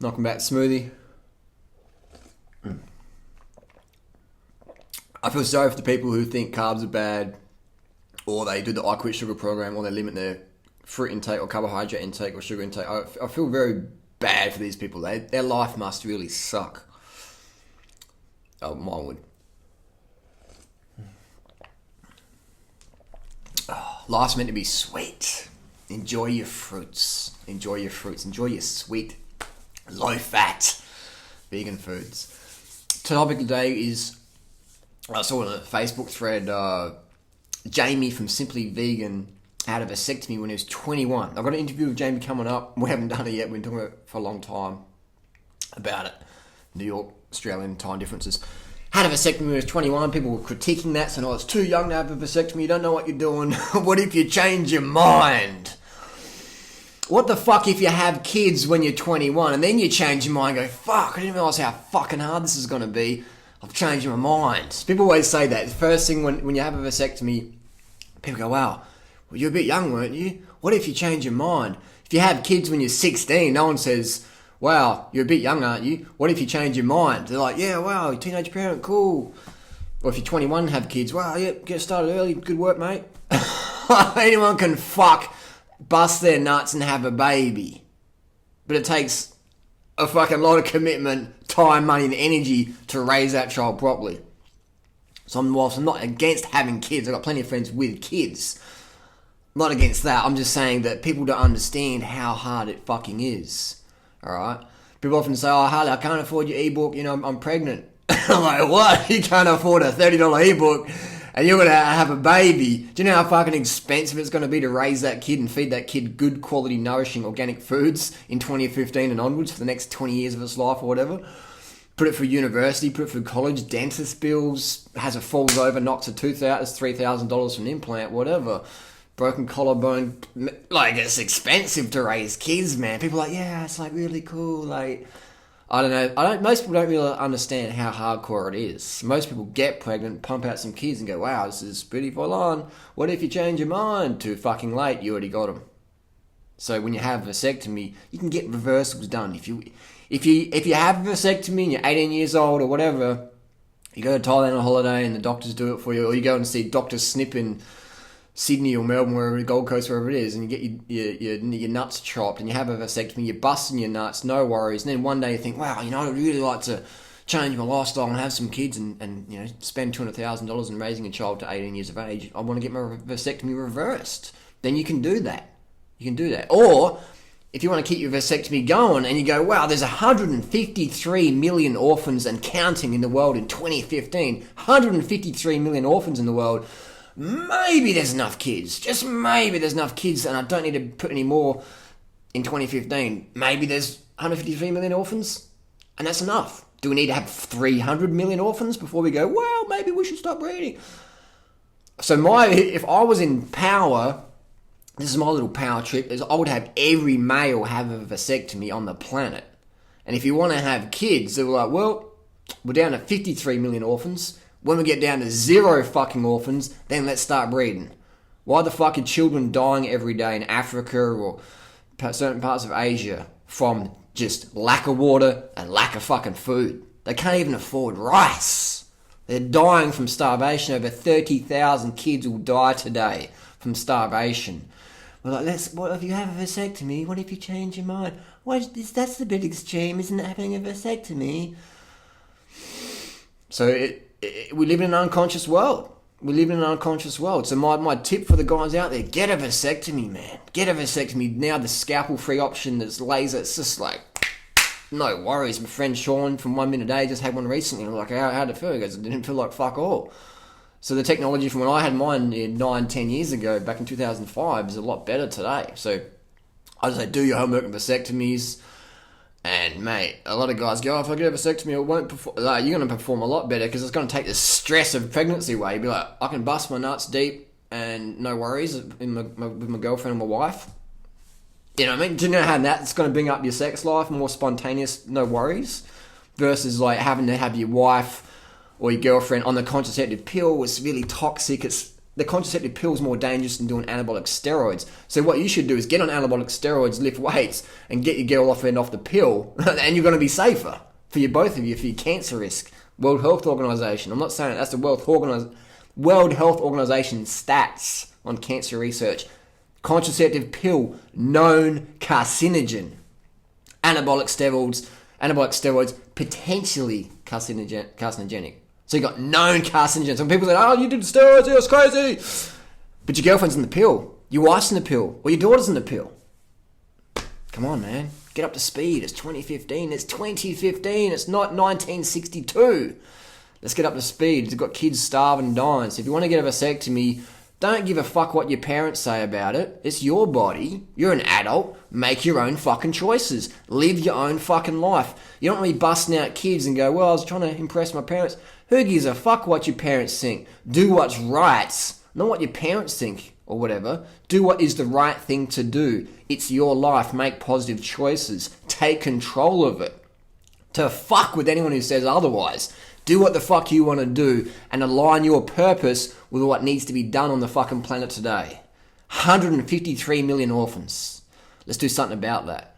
Knocking back smoothie. I feel sorry for the people who think carbs are bad, or they do the I Quit Sugar program, or they limit their fruit intake or carbohydrate intake or sugar intake. I feel very bad for these people. Their life must really suck. Oh, mine would. Oh, life's meant to be sweet. Enjoy your fruits. Enjoy your fruits. Enjoy your sweet, low-fat vegan foods. Topic today is, I saw on a Facebook thread, Jamie from Simply Vegan had a vasectomy when he was 21. I've got an interview with Jamie coming up. We haven't done it yet. We've been talking about it for a long time about it. New York, Australian time differences. Had a vasectomy when he was 21. People were critiquing that, saying, oh, it's too young to have a vasectomy. You don't know what you're doing. What if you change your mind? What the fuck if you have kids when you're 21 and then you change your mind and go, fuck, I didn't realise how fucking hard this is going to be. I've changed my mind. People always say that. The first thing when you have a vasectomy, people go, wow, well, you're a bit young, weren't you? What if you change your mind? If you have kids when you're 16, no one says, wow, you're a bit young, aren't you? What if you change your mind? They're like, yeah, wow, teenage parent, cool. Or if you're 21 and have kids, wow, yeah, get started early, good work, mate. Anyone can bust their nuts and have a baby. But it takes a fucking lot of commitment, time, money, and energy to raise that child properly. So whilst I'm not against having kids, I've got plenty of friends with kids. I'm not against that. I'm just saying that people don't understand how hard it fucking is. Alright? People often say, oh, Harley, I can't afford your ebook, I'm pregnant. I'm like, what? You can't afford a $30 ebook and you're going to have a baby. Do you know how fucking expensive it's going to be to raise that kid and feed that kid good quality, nourishing, organic foods in 2015 and onwards for the next 20 years of its life or whatever? Put it for university, put it for college, dentist bills, has a falls over, knocks a tooth out, it's $3,000 for an implant, whatever. Broken collarbone, like, it's expensive to raise kids, man. People are like, yeah, it's like really cool, like, I don't know. Most people don't really understand how hardcore it is. Most people get pregnant, pump out some kids and go, wow, this is pretty full on. What if you change your mind? Too fucking late, you already got them. So when you have a vasectomy, you can get reversals done. If you have a vasectomy and you're 18 years old or whatever, you go to Thailand on holiday and the doctors do it for you, or you go and see Dr. Snip in Sydney or Melbourne, wherever, Gold Coast, wherever it is, and you get your nuts chopped and you have a vasectomy, you're busting your nuts, no worries. And then one day you think, wow, I'd really like to change my lifestyle and have some kids and spend $200,000 in raising a child to 18 years of age. I want to get my vasectomy reversed. Then you can do that. You can do that. Or if you want to keep your vasectomy going and you go, wow, there's 153 million orphans and counting in the world in 2015. 153 million orphans in the world. Maybe there's enough kids. Just maybe there's enough kids and I don't need to put any more in 2015. Maybe there's 153 million orphans and that's enough. Do we need to have 300 million orphans before we go, well, maybe we should stop breeding? So if I was in power, this is my little power trip, is I would have every male have a vasectomy on the planet. And if you want to have kids, they're like, well, we're down to 53 million orphans. When we get down to 0 fucking orphans, then let's start breeding. Why the fuck are children dying every day in Africa or certain parts of Asia from just lack of water and lack of fucking food? They can't even afford rice. They're dying from starvation. Over 30,000 kids will die today from starvation. We're like, what if you have a vasectomy? What if you change your mind? That's a bit extreme, isn't it, having a vasectomy? So we live in an unconscious world. We live in an unconscious world. So my tip for the guys out there, get a vasectomy, man. Get a vasectomy. Now the scalpel-free option that's laser, it's just like, no worries. My friend Sean from 1 Minute a Day just had one recently. I'm like, how'd it feel? He goes, it didn't feel like fuck all. So the technology from when I had mine 9-10 years ago, back in 2005, is a lot better today. So I just say, do your homework on vasectomies. And mate, a lot of guys go, if I get a vasectomy, it won't perform. Like, you're going to perform a lot better because it's going to take the stress of pregnancy away. You'll be like, I can bust my nuts deep and no worries with my girlfriend and my wife. You know what I mean? Do you know how that's going to bring up your sex life, more spontaneous, no worries, versus having to have your wife or your girlfriend on the contraceptive pill was really toxic. It's the contraceptive pill is more dangerous than doing anabolic steroids. So what you should do is get on anabolic steroids, lift weights, and get your girl off the pill, and you're going to be safer for you, both of you, for your cancer risk. World Health Organization. I'm not saying it, that's the World Health Organization stats on cancer research. Contraceptive pill, known carcinogen. Anabolic steroids, potentially carcinogenic. So you got known carcinogens. Some people say, oh, you did steroids, it's crazy. But your girlfriend's in the pill. Your wife's in the pill. Or your daughter's in the pill. Come on, man. Get up to speed. It's 2015. It's 2015. It's not 1962. Let's get up to speed. You've got kids starving and dying. So if you want to get a vasectomy, don't give a fuck what your parents say about it. It's your body. You're an adult. Make your own fucking choices. Live your own fucking life. You don't want to be busting out kids and go, well, I was trying to impress my parents. Who gives a fuck what your parents think? Do what's right. Not what your parents think or whatever. Do what is the right thing to do. It's your life. Make positive choices. Take control of it. To fuck with anyone who says otherwise. Do what the fuck you want to do and align your purpose with what needs to be done on the fucking planet today. 153 million orphans. Let's do something about that.